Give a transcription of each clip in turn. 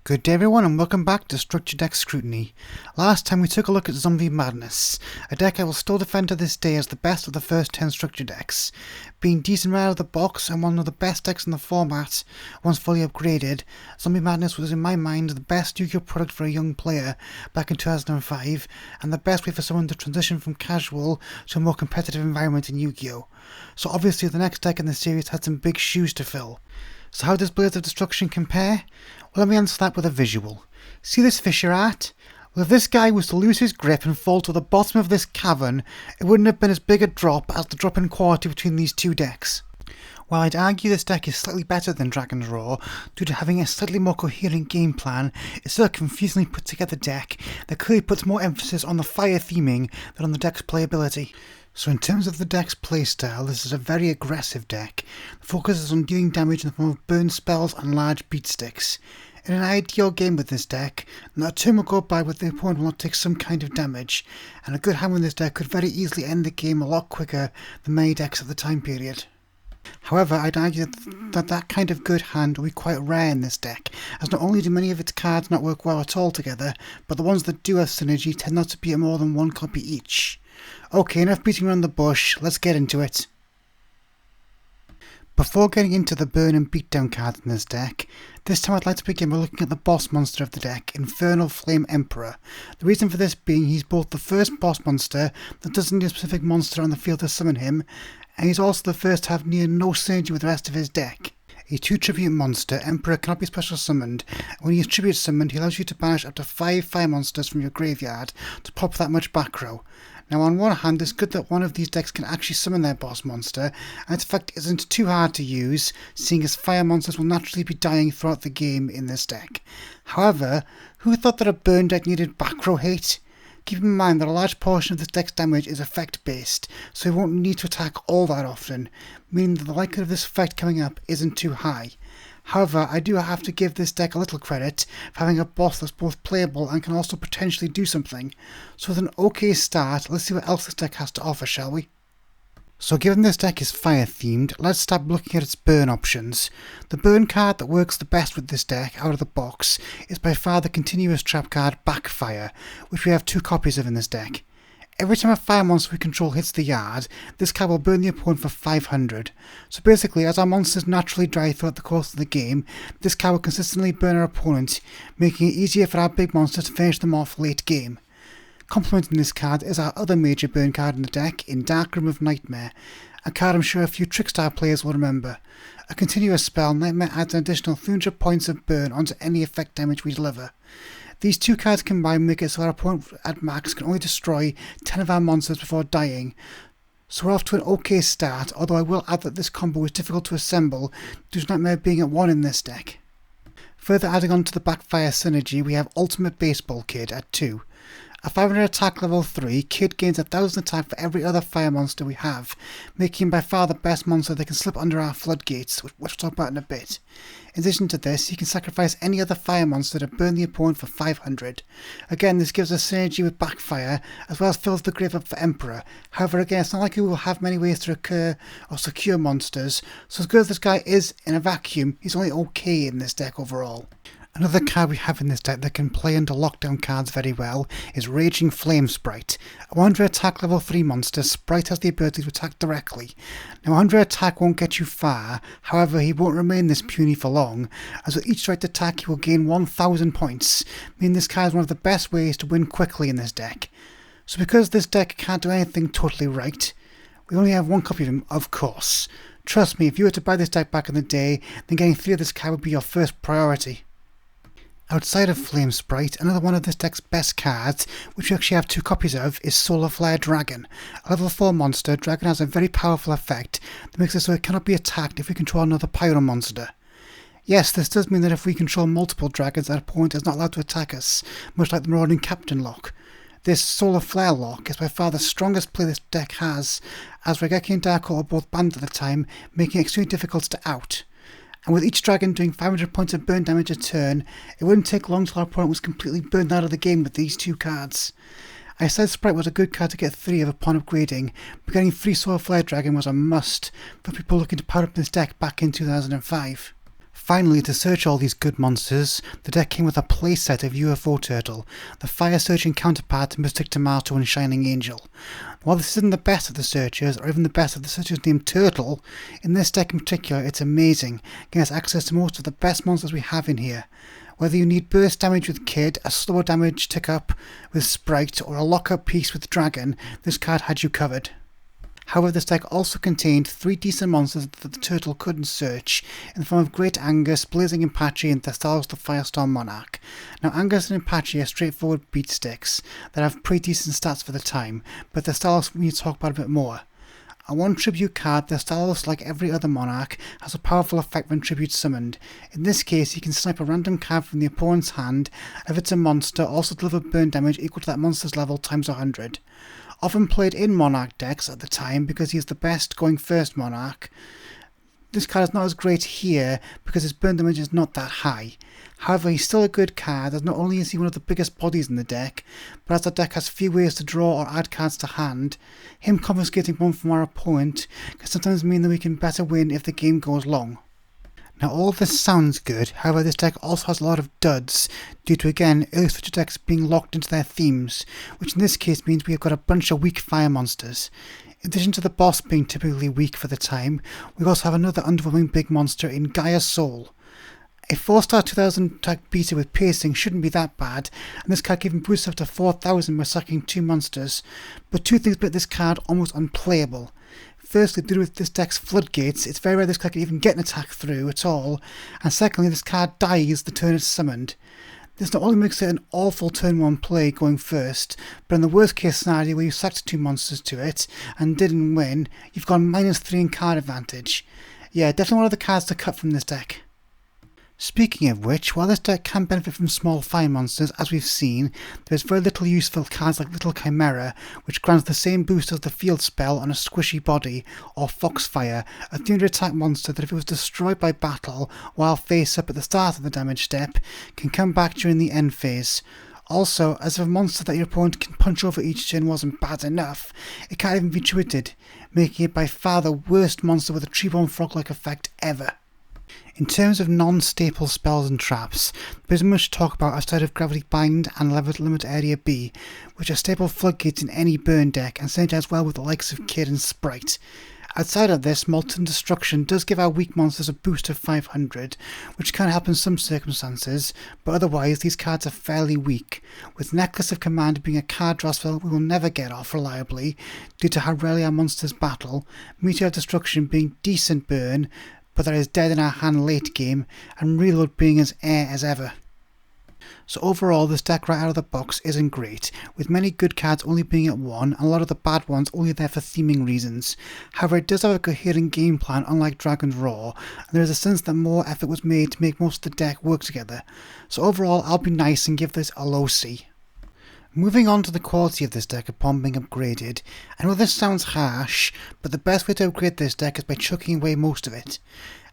Good day everyone and welcome back to Structure Deck Scrutiny. Last time we took a look at Zombie Madness, a deck I will still defend to this day as the best of the first 10 structure decks. Being decent right out of the box and one of the best decks in the format, once fully upgraded, Zombie Madness was in my mind the best Yu-Gi-Oh product for a young player back in 2005 and the best way for someone to transition from casual to a more competitive environment in Yu-Gi-Oh! So obviously the next deck in the series had some big shoes to fill. So how does Blades of Destruction compare? Well, let me answer that with a visual. See this fissure art? Well, if this guy was to lose his grip and fall to the bottom of this cavern, it wouldn't have been as big a drop as the drop in quality between these two decks. While I'd argue this deck is slightly better than Dragon's Roar, due to having a slightly more coherent game plan, it's still a confusingly put together deck that clearly puts more emphasis on the fire theming than on the deck's playability. So in terms of the deck's playstyle, this is a very aggressive deck that focuses on dealing damage in the form of burn spells and large beat sticks. In an ideal game with this deck, not a turn will go by where the opponent will not take some kind of damage, and a good hand with this deck could very easily end the game a lot quicker than many decks at the time period. However, I'd argue that kind of good hand will be quite rare in this deck, as not only do many of its cards not work well at all together, but the ones that do have synergy tend not to be more than one copy each. Okay, enough beating around the bush, let's get into it. Before getting into the burn and beatdown cards in this deck, this time I'd like to begin by looking at the boss monster of the deck, Infernal Flame Emperor. The reason for this being he's both the first boss monster that doesn't need a specific monster on the field to summon him, and he's also the first to have near no synergy with the rest of his deck. A 2 tribute monster, Emperor cannot be special summoned, and when he is tribute summoned he allows you to banish up to 5 fire monsters from your graveyard to pop that much back row. Now on one hand, it's good that one of these decks can actually summon their boss monster, and its effect isn't too hard to use, seeing as fire monsters will naturally be dying throughout the game in this deck. However, who thought that a burn deck needed back row hate? Keep in mind that a large portion of this deck's damage is effect based, so it won't need to attack all that often, meaning that the likelihood of this effect coming up isn't too high. However, I do have to give this deck a little credit for having a boss that's both playable and can also potentially do something. So with an okay start, let's see what else this deck has to offer, shall we? So given this deck is fire themed, let's start looking at its burn options. The burn card that works the best with this deck out of the box is by far the continuous trap card Backfire, which we have 2 copies of in this deck. Every time a fire monster we control hits the yard, this card will burn the opponent for 500. So basically, as our monsters naturally die throughout the course of the game, this card will consistently burn our opponent, making it easier for our big monsters to finish them off late game. Complementing this card is our other major burn card in the deck in Darkroom of Nightmare, a card I'm sure a few Trickstar players will remember. A continuous spell, Nightmare adds an additional 300 points of burn onto any effect damage we deliver. These 2 cards combined make it so our opponent at max can only destroy 10 of our monsters before dying. So we're off to an okay start, although I will add that this combo is difficult to assemble due to Nightmare being at 1 in this deck. Further adding on to the Backfire synergy, we have Ultimate Baseball Kid at 2. A 500 attack level 3, Kid gains 1000 attack for every other fire monster we have, making him by far the best monster that can slip under our floodgates, which we'll talk about in a bit. In addition to this, he can sacrifice any other fire monster to burn the opponent for 500. Again, this gives us synergy with Backfire, as well as fills the grave up for Emperor. However, again, it's not like we will have many ways to recur or secure monsters, so as good as this guy is in a vacuum, he's only okay in this deck overall. Another card we have in this deck that can play under lockdown cards very well is Raging Flame Sprite. A 100 attack level 3 monster, Sprite has the ability to attack directly. Now 100 attack won't get you far, however he won't remain this puny for long, as with each direct attack he will gain 1000 points, meaning this card is one of the best ways to win quickly in this deck. So because this deck can't do anything totally right, we only have 1 copy of him, of course. Trust me, if you were to buy this deck back in the day, then getting 3 of this card would be your first priority. Outside of Flame Sprite, another one of this deck's best cards, which we actually have 2 copies of, is Solar Flare Dragon. A level 4 monster, Dragon has a very powerful effect that makes it so it cannot be attacked if we control another Pyro monster. Yes, this does mean that if we control multiple dragons, our opponent is not allowed to attack us, much like the Marauding Captain lock. This Solar Flare lock is by far the strongest play this deck has, as Regeki and Darko are both banned at the time, making it extremely difficult to out. And with each dragon doing 500 points of burn damage a turn, it wouldn't take long till our opponent was completely burned out of the game with these 2 cards. I said Sprite was a good card to get 3 of upon upgrading, but getting 3 Solar Flare Dragon was a must for people looking to power up this deck back in 2005. Finally, to search all these good monsters, the deck came with a playset of UFO Turtle, the fire-searching counterpart to Mystic Tomato and Shining Angel. While this isn't the best of the searchers, or even the best of the searchers named Turtle, in this deck in particular it's amazing, giving us access to most of the best monsters we have in here. Whether you need burst damage with Kid, a slower damage tick-up with Sprite, or a lock-up piece with Dragon, this card had you covered. However, this deck also contained 3 decent monsters that the Turtle couldn't search, in the form of Great Angus, Blazing Apache, and THESTALOS the FIRESTORM Monarch. Now, Angus and Apache are straightforward beat sticks that have pretty decent stats for the time, but THESTALOS we need to talk about a bit more. A 1 tribute card, THESTALOS, like every other Monarch, has a powerful effect when tribute summoned. In this case, you can snipe a random card from the opponent's hand, and if it's a monster, also deliver burn damage equal to that monster's level times 100. Often played in Monarch decks at the time because he is the best going first Monarch. This card is not as great here because his burn damage is not that high. However, he's still a good card as not only is he one of the biggest bodies in the deck, but as the deck has few ways to draw or add cards to hand, him confiscating one from our opponent can sometimes mean that we can better win if the game goes long. Now all of this sounds good, however this deck also has a lot of duds, due to again early switcher decks being locked into their themes, which in this case means we have got a bunch of weak fire monsters. In addition to the boss being typically weak for the time, we also have another underwhelming big monster in Gaia's Soul. A 4-star 2000 attack beta with piercing shouldn't be that bad, and this card can even boost up to 4000 by sacking 2 monsters, but 2 things make this card almost unplayable. Firstly, due to this deck's floodgates, it's very rare this card can even get an attack through at all, and secondly, this card dies the turn it's summoned. This not only makes it an awful turn 1 play going first, but in the worst case scenario where you sacked 2 monsters to it and didn't win, you've got -3 in card advantage. Yeah, definitely one of the cards to cut from this deck. Speaking of which, while this deck can benefit from small fire monsters, as we've seen, there is very little use for cards like Little Chimera, which grants the same boost as the field spell on a squishy body, or Foxfire, a 300 attack monster that if it was destroyed by battle while face up at the start of the damage step, can come back during the end phase. Also, as if a monster that your opponent can punch over each turn wasn't bad enough, it can't even be treated, making it by far the worst monster with a tree-born frog-like effect ever. In terms of non-staple spells and traps, there isn't much to talk about outside of Gravity Bind and Limit Area B, which are staple floodgates in any burn deck and synergize well with the likes of Kid and Sprite. Outside of this, Molten Destruction does give our weak monsters a boost of 500, which can help in some circumstances, but otherwise these cards are fairly weak, with Necklace of Command being a card draw spell we will never get off reliably due to how rarely our monsters battle, Meteor of Destruction being decent burn, but that is dead in our hand late game, and Reload being as air as ever. So overall, this deck right out of the box isn't great, with many good cards only being at 1 and a lot of the bad ones only there for theming reasons. However, it does have a coherent game plan unlike Dragon's Roar, and there is a sense that more effort was made to make most of the deck work together. So overall, I'll be nice and give this a low C. Moving on to the quality of this deck upon being upgraded, I know this sounds harsh, but the best way to upgrade this deck is by chucking away most of it.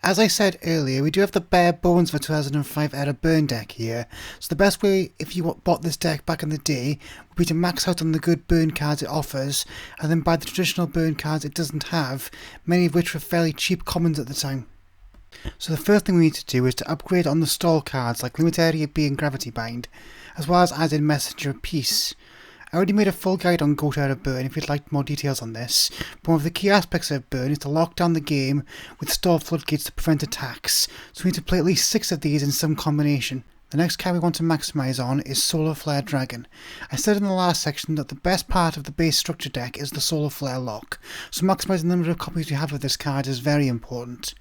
As I said earlier, we do have the bare bones of a 2005 era burn deck here, so the best way if you bought this deck back in the day would be to max out on the good burn cards it offers, and then buy the traditional burn cards it doesn't have, many of which were fairly cheap commons at the time. So the first thing we need to do is to upgrade on the stall cards like Limit Area B and Gravity Bind, as well as add in Messenger of Peace. I already made a full guide on Go to Burn if you'd like more details on this, but one of the key aspects of Burn is to lock down the game with stall floodgates to prevent attacks, so we need to play at least 6 of these in some combination. The next card we want to maximise on is Solar Flare Dragon. I said in the last section that the best part of the base structure deck is the Solar Flare lock, so maximising the number of copies we have of this card is very important.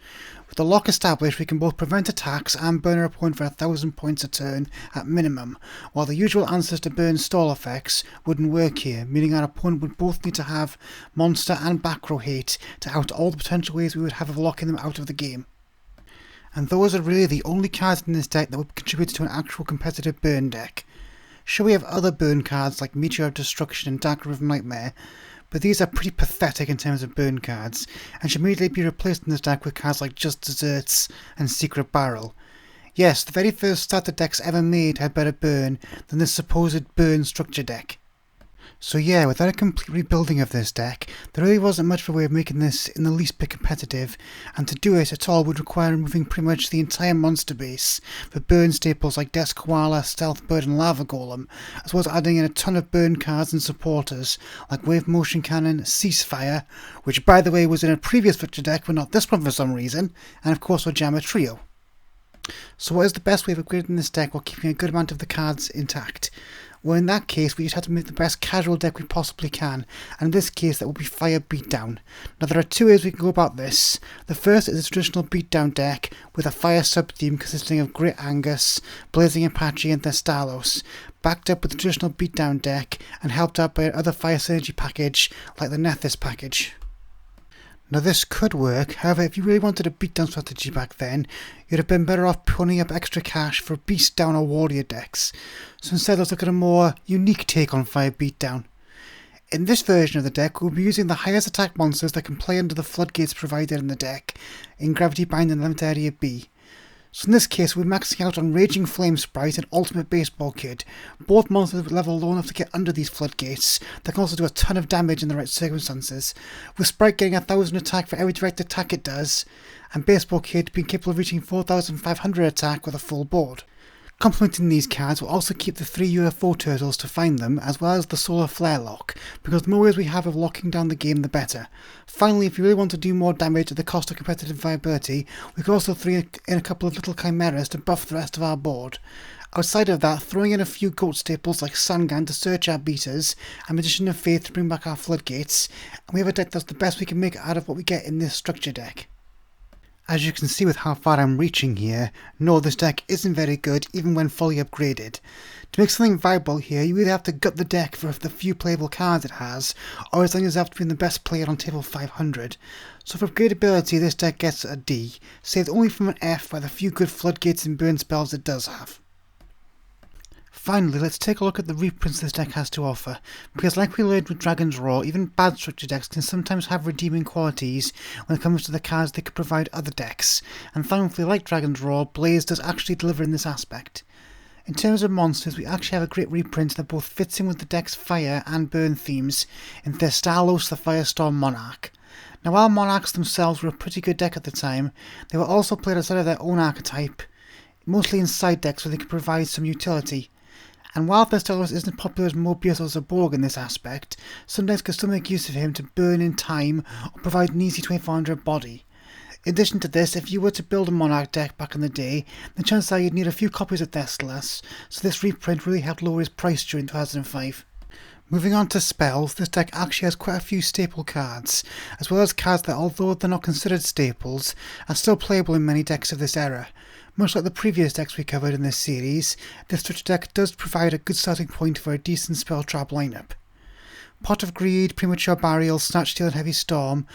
With the lock established, we can both prevent attacks and burn our opponent for 1000 points a turn at minimum, while the usual answers to burn stall effects wouldn't work here, meaning our opponent would both need to have monster and back row hate to out all the potential ways we would have of locking them out of the game. And those are really the only cards in this deck that would contribute to an actual competitive burn deck. Sure, we have other burn cards like Meteor of Destruction and Dark River Nightmare, but these are pretty pathetic in terms of burn cards, and should immediately be replaced in this deck with cards like Just Desserts and Secret Barrel. Yes, the very first starter decks ever made had better burn than this supposed burn structure deck. So yeah, without a complete rebuilding of this deck, there really wasn't much of a way of making this in the least bit competitive, and to do it at all would require removing pretty much the entire monster base for burn staples like Death Koala, Stealth Bird and Lava Golem, as well as adding in a ton of burn cards and supporters like Wave Motion Cannon, Ceasefire, which by the way was in a previous Victor deck but not this one for some reason, and of course Ojama Trio. So what is the best way of upgrading this deck while keeping a good amount of the cards intact? Well, in that case, we just have to make the best casual deck we possibly can, and in this case that will be Fire Beatdown. Now there are two ways we can go about this. The first is a traditional Beatdown deck with a Fire sub-theme consisting of Great Angus, Blazing Apache and THESTALOS, backed up with the traditional Beatdown deck and helped out by another Fire Synergy package like the Nethys package. Now this could work, however if you really wanted a beatdown strategy back then, you'd have been better off putting up extra cash for beast down or warrior decks. So instead let's look at a more unique take on Fire Beatdown. In this version of the deck we'll be using the highest attack monsters that can play under the floodgates provided in the deck, in Gravity Bind and Limit Area B. So in this case we're maxing out on Raging Flame Sprite and Ultimate Baseball Kid, both monsters with level low enough to get under these floodgates that can also do a ton of damage in the right circumstances, with Sprite getting 1000 attack for every direct attack it does, and Baseball Kid being capable of reaching 4500 attack with a full board. Complementing these cards will also keep the 3 UFO turtles to find them, as well as the Solar Flare lock, because the more ways we have of locking down the game the better. Finally, if you really want to do more damage at the cost of competitive viability, we can also throw in a couple of little chimeras to buff the rest of our board. Outside of that, throwing in a few goat staples like Sangan to search our beaters, and Magician of Faith to bring back our floodgates, and we have a deck that's the best we can make out of what we get in this structure deck. As you can see with how far I'm reaching here, no, this deck isn't very good even when fully upgraded. To make something viable here, you either have to gut the deck for the few playable cards it has, or as long as you have to be the best player on table 500. So for upgradability this deck gets a D, saved only from an F by the few good floodgates and burn spells it does have. Finally, let's take a look at the reprints this deck has to offer, because like we learned with Dragon's Roar, even bad structure decks can sometimes have redeeming qualities when it comes to the cards they could provide other decks, and thankfully like Dragon's Roar, Blaze does actually deliver in this aspect. In terms of monsters, we actually have a great reprint that both fits in with the deck's fire and burn themes in THESTALOS the FIRESTORM Monarch. Now while Monarchs themselves were a pretty good deck at the time, they were also played outside of their own archetype, mostly in side decks where they could provide some utility. And while THESTALOS isn't popular as Mobius or Zaborg in this aspect, some decks can still make use of him to burn in time or provide an easy 2400 body. In addition to this, if you were to build a Monarch deck back in the day, the chances are you'd need a few copies of THESTALOS, so this reprint really helped lower his price during 2005. Moving on to spells, this deck actually has quite a few staple cards, as well as cards that, although they're not considered staples, are still playable in many decks of this era. Much like the previous decks we covered in this series, this structure deck does provide a good starting point for a decent spell trap lineup. Pot of Greed, Premature Burial, Snatch Steal and Heavy Storm,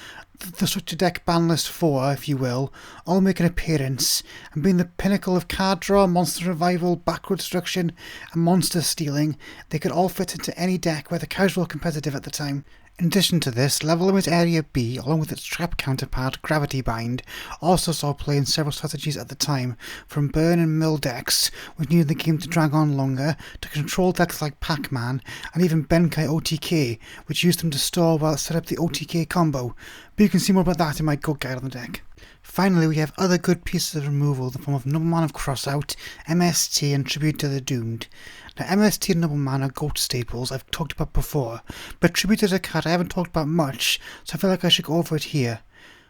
the structure deck ban list 4, if you will, all make an appearance, and being the pinnacle of card draw, monster revival, backward destruction, and monster stealing, they could all fit into any deck, whether casual or competitive at the time. In addition to this, Level Limit Area B, along with its trap counterpart Gravity Bind, also saw play in several strategies at the time, from burn and mill decks, which needed the game to drag on longer, to control decks like Pac-Man, and even Benkai OTK, which used them to store while it set up the OTK combo, but you can see more about that in my Go Guide on the deck. Finally, we have other good pieces of removal in the form of Nobleman of Crossout, MST and Tribute to the Doomed. Now MST and Nobleman are GOAT staples I've talked about before, but Tribute is a card I haven't talked about much, so I feel like I should go over it here.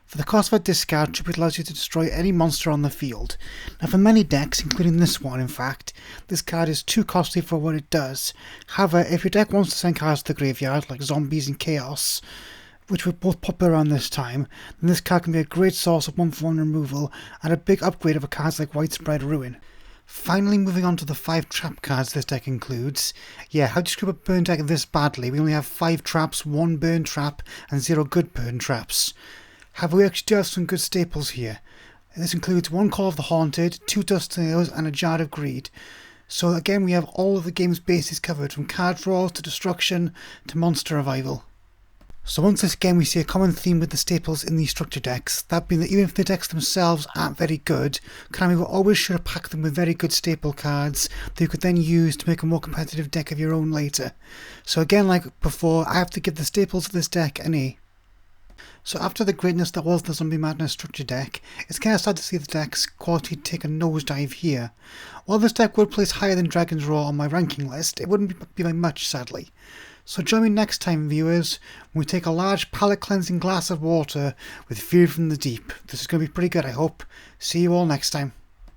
For the cost of a discard, Tribute allows you to destroy any monster on the field. Now for many decks, including this one in fact, this card is too costly for what it does. However, if your deck wants to send cards to the graveyard, like Zombies and Chaos, which were both popular around this time, then this card can be a great source of 1-for-1 removal and a big upgrade over cards like Widespread Ruin. Finally, moving on to the 5 trap cards this deck includes. Yeah, how do you screw up a burn deck this badly? We only have 5 traps, 1 burn trap, and 0 good burn traps. However, we actually do have some good staples here. This includes 1 Call of the Haunted, 2 Dust Nails, and a Jar of Greed. So again, we have all of the game's bases covered, from card draw to destruction to monster revival. So once again we see a common theme with the staples in these structure decks, that being that even if the decks themselves aren't very good, Konami will always sure to pack them with very good staple cards that you could then use to make a more competitive deck of your own later. So again, like before, I have to give the staples of this deck an A. So after the greatness that was the Zombie Madness structure deck, it's kind of sad to see the deck's quality take a nosedive here. While this deck would place higher than Dragon's Roar on my ranking list, it wouldn't be by much, sadly. So join me next time, viewers, when we take a large palate cleansing glass of water with Fury from the Deep. This is going to be pretty good, I hope. See you all next time.